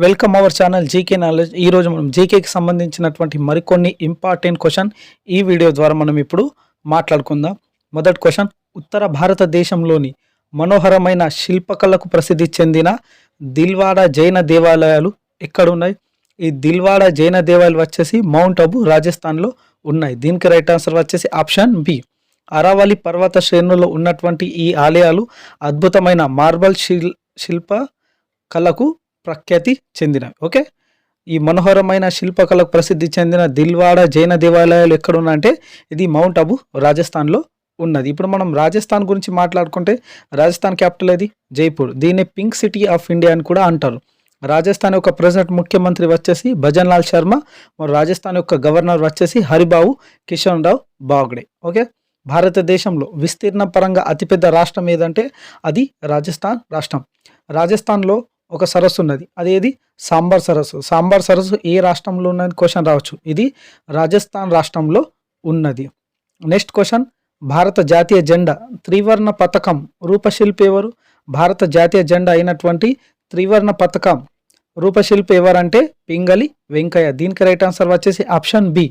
Welcome our channel GK knowledge. ఈరోజు మనం జీకేకి సంబంధించినటువంటి మరికొన్ని ఇంపార్టెంట్ క్వశ్చన్ ఈ వీడియో ద్వారా మనం ఇప్పుడు మాట్లాడుకుందాం. మొదటి క్వశ్చన్, ఉత్తర భారతదేశంలోని మనోహరమైన శిల్పకళకు ప్రసిద్ధి చెందిన దిల్వాడా జైన దేవాలయాలు ఎక్కడున్నాయి? ఈ దిల్వాడా జైన దేవాలయాలు వచ్చేసి మౌంట్ అబు రాజస్థాన్లో ఉన్నాయి. దీనికి రైట్ ఆన్సర్ వచ్చేసి ఆప్షన్ బి. అరావళి పర్వత శ్రేణుల్లో ఉన్నటువంటి ఈ ఆలయాలు అద్భుతమైన మార్బల్ శిల్ప కళకు ప్రఖ్యాతి చెందినవి. ఓకే, ఈ మనోహరమైన శిల్పకళకు ప్రసిద్ధి చెందిన దిల్వాడా జైన దేవాలయాలు ఎక్కడున్నాయంటే ఇది మౌంట్ అబు రాజస్థాన్లో ఉన్నది. ఇప్పుడు మనం రాజస్థాన్ గురించి మాట్లాడుకుంటే రాజస్థాన్ క్యాపిటల్ ఏది? జైపూర్. దీన్ని పింక్ సిటీ ఆఫ్ ఇండియా అని కూడా అంటారు. రాజస్థాన్ యొక్క ప్రెసిడెంట్ ముఖ్యమంత్రి వచ్చేసి భజన్ లాల్ శర్మ, మరి రాజస్థాన్ యొక్క గవర్నర్ వచ్చేసి హరిబాబు కిషన్ రావు బాగ్డే. ఓకే, భారతదేశంలో విస్తీర్ణ పరంగా అతిపెద్ద రాష్ట్రం ఏదంటే అది రాజస్థాన్ రాష్ట్రం. రాజస్థాన్లో ఒక సరస్సు ఉన్నది, అదేది? సాంబార్ సరస్సు. సాంబార్ సరస్సు ఏ రాష్ట్రంలో ఉన్నది క్వశ్చన్ రావచ్చు. ఇది రాజస్థాన్ రాష్ట్రంలో ఉన్నది. నెక్స్ట్ క్వశ్చన్, భారత జాతీయ జెండా త్రివర్ణ పతాకం రూపశిల్పి ఎవరు? భారత జాతీయ జెండా అయినటువంటి త్రివర్ణ పతాకం రూపశిల్పి ఎవరంటే పింగళి వెంకయ్య. దీనికి రైట్ ఆన్సర్ వచ్చేసి ఆప్షన్ బి.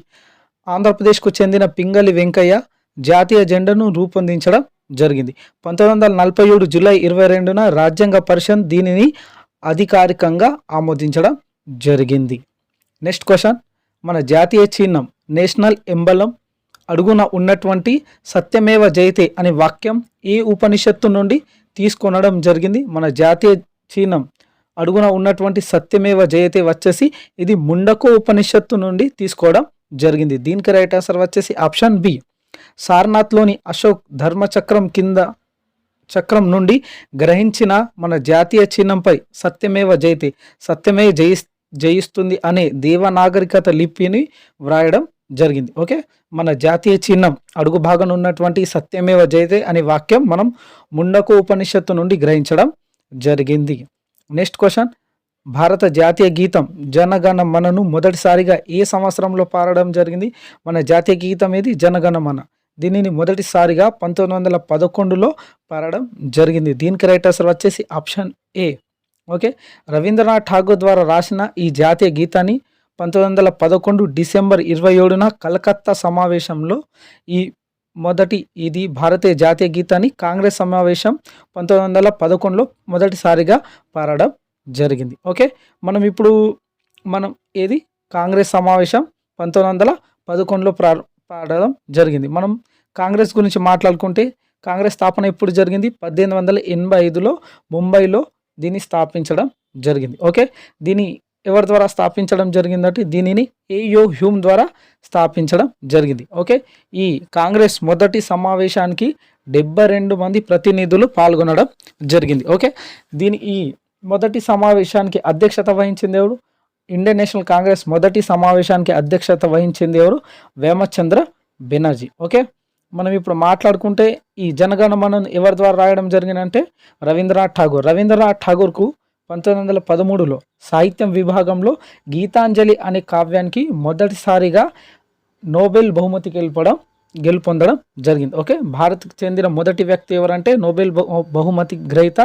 ఆంధ్రప్రదేశ్కు చెందిన పింగళి వెంకయ్య జాతీయ జెండాను రూపొందించడం జరిగింది. 1947 జూలై 22న రాజ్యాంగ పరిషత్ దీనిని అధికారికంగా ఆమోదించడం జరిగింది. నెక్స్ట్ క్వశ్చన్, మన జాతీయ చిహ్నం నేషనల్ ఎంబలం అడుగున ఉన్నటువంటి సత్యమేవ జయతే అనే వాక్యం ఏ ఉపనిషత్తు నుండి తీసుకొనడం జరిగింది? మన జాతీయ చిహ్నం అడుగున ఉన్నటువంటి సత్యమేవ జయతే వచ్చేసి ఇది ముండకో ఉపనిషత్తు నుండి తీసుకోవడం జరిగింది. దీనికి రైట్ ఆన్సర్ వచ్చేసి ఆప్షన్ బి. సారనాథ్లోని అశోక్ ధర్మచక్రం కింద చక్రం నుండి గ్రహించిన మన జాతీయ చిహ్నంపై సత్యమేవ జయతే, సత్యమే జయిస్తుంది అనే దేవనాగరికత లిపిని వ్రాయడం జరిగింది. ఓకే, మన జాతీయ చిహ్నం అడుగు భాగం ఉన్నటువంటి సత్యమేవ జయతే అనే వాక్యం మనం ముండకో ఉపనిషత్తు నుండి గ్రహించడం జరిగింది. నెక్స్ట్ క్వశ్చన్, భారత జాతీయ గీతం జనగణ మనను మొదటిసారిగా ఏ సంవత్సరంలో పాడడం జరిగింది? మన జాతీయ గీతం ఏది? జనగణ మన. దీనిని మొదటిసారిగా 1911లో పాడడం జరిగింది. దీనికి రైట్ ఆన్సర్ వచ్చేసి option A. Okay, Rabindranath Tagore ద్వారా రాసిన ఈ జాతీయ గీతాన్ని 1911 డిసెంబర్ 27న కలకత్తా సమావేశంలో ఇది భారతీయ జాతీయ గీతాన్ని కాంగ్రెస్ సమావేశం 1911లో మొదటిసారిగా పాడడం జరిగింది. ఓకే, మనం ఏది కాంగ్రెస్ సమావేశం 1911లో పాడడం జరిగింది. మనం కాంగ్రెస్ గురించి మాట్లాడుకుంటే కాంగ్రెస్ స్థాపన ఎప్పుడు జరిగింది? 1885లో ముంబైలో దీన్ని స్థాపించడం జరిగింది. ఓకే, దీన్ని ఎవరి ద్వారా స్థాపించడం జరిగిందంటే దీనిని ఏయో హ్యూమ్ ద్వారా స్థాపించడం జరిగింది. ఓకే, ఈ కాంగ్రెస్ మొదటి సమావేశానికి 72 మంది ప్రతినిధులు పాల్గొనడం జరిగింది. ఓకే, ఈ మొదటి సమావేశానికి అధ్యక్షత వహించింది ఎవరు? ఇండియన్ నేషనల్ కాంగ్రెస్ మొదటి సమావేశానికి అధ్యక్షత వహించింది ఎవరు? వేమచంద్ర బెనర్జీ. ఓకే, మనం ఇప్పుడు మాట్లాడుకుంటే ఈ జనగణమనను ఎవరి ద్వారా రాయడం జరిగిందంటే రవీంద్రనాథ్ ఠాగూర్. రవీంద్రనాథ్ ఠాగూర్కు 1913లో సాహిత్యం విభాగంలో గీతాంజలి అనే కావ్యానికి మొదటిసారిగా నోబెల్ బహుమతి గెలుపొందడం జరిగింది. ఓకే, భారత్కు చెందిన మొదటి వ్యక్తి ఎవరంటే నోబెల్ బహుమతి గ్రహీత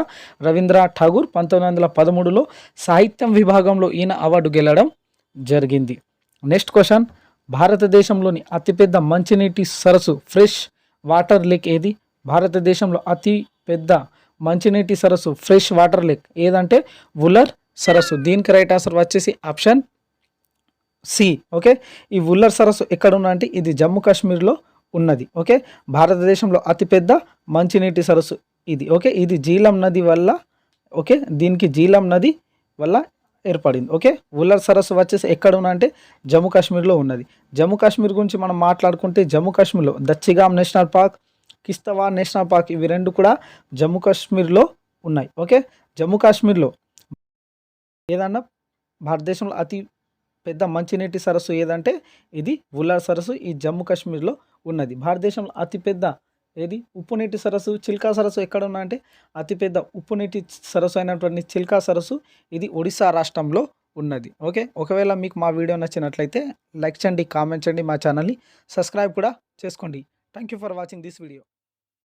రవీంద్రనాథ్ ఠాగూర్. 1913లో సాహిత్యం విభాగంలో ఈయన అవార్డు గెలవడం జరిగింది. నెక్స్ట్ క్వశ్చన్, భారతదేశంలోని అతిపెద్ద మంచినీటి సరస్సు ఫ్రెష్ వాటర్ లేక్ ఏది? భారతదేశంలో అతి పెద్ద మంచినీటి సరస్సు ఫ్రెష్ వాటర్ లేక్ ఏదంటే వుల్లర్ సరస్సు. దీనికి రైట్ ఆన్సర్ వచ్చేసి ఆప్షన్ సి. ఓకే, ఈ వుల్లర్ సరస్సు ఎక్కడ ఉన్నా అంటే ఇది జమ్మూ కాశ్మీర్లో ఉన్నది. ఓకే, భారతదేశంలో అతిపెద్ద మంచినీటి సరస్సు ఇది. ఓకే, ఇది జీలం నది వల్ల దీనికి జీలం నది వల్ల ఏర్పడింది. ఓకే, వుల్లర్ సరస్సు వచ్చేసి ఎక్కడ ఉన్నా అంటే జమ్మూ కాశ్మీర్లో ఉన్నది. జమ్మూ కాశ్మీర్ గురించి మనం మాట్లాడుకుంటే జమ్మూ కాశ్మీర్లో దచ్చిగామ్ నేషనల్ పార్క్, కిస్తవార్ నేషనల్ పార్క్ ఇవి రెండు కూడా జమ్మూ కాశ్మీర్లో ఉన్నాయి. ఓకే, జమ్మూ కాశ్మీర్లో ఏదన్నా భారతదేశంలో అతి పెద్ద మంచినీటి సరస్సు ఏదంటే ఇది వుల్లర్ సరస్సు, ఈ జమ్మూ కాశ్మీర్లో ఉన్నది. భారతదేశంలో అతిపెద్ద ఉప్పు నీటి సరస్సు చిల్కా సరస్సు ఎక్కడ ఉన్నా అంటే అతిపెద్ద ఉప్పు నీటి సరస్సు అయినటువంటి చిల్కా సరస్సు ఇది ఒడిశా రాష్ట్రంలో ఉన్నది. ఓకే, ఒకవేళ మీకు మా వీడియో నచ్చినట్లయితే లైక్ చేయండి, కామెంట్ చేయండి, మా ఛానల్ని సబ్స్క్రైబ్ కూడా చేసుకోండి. Thank you for watching this video.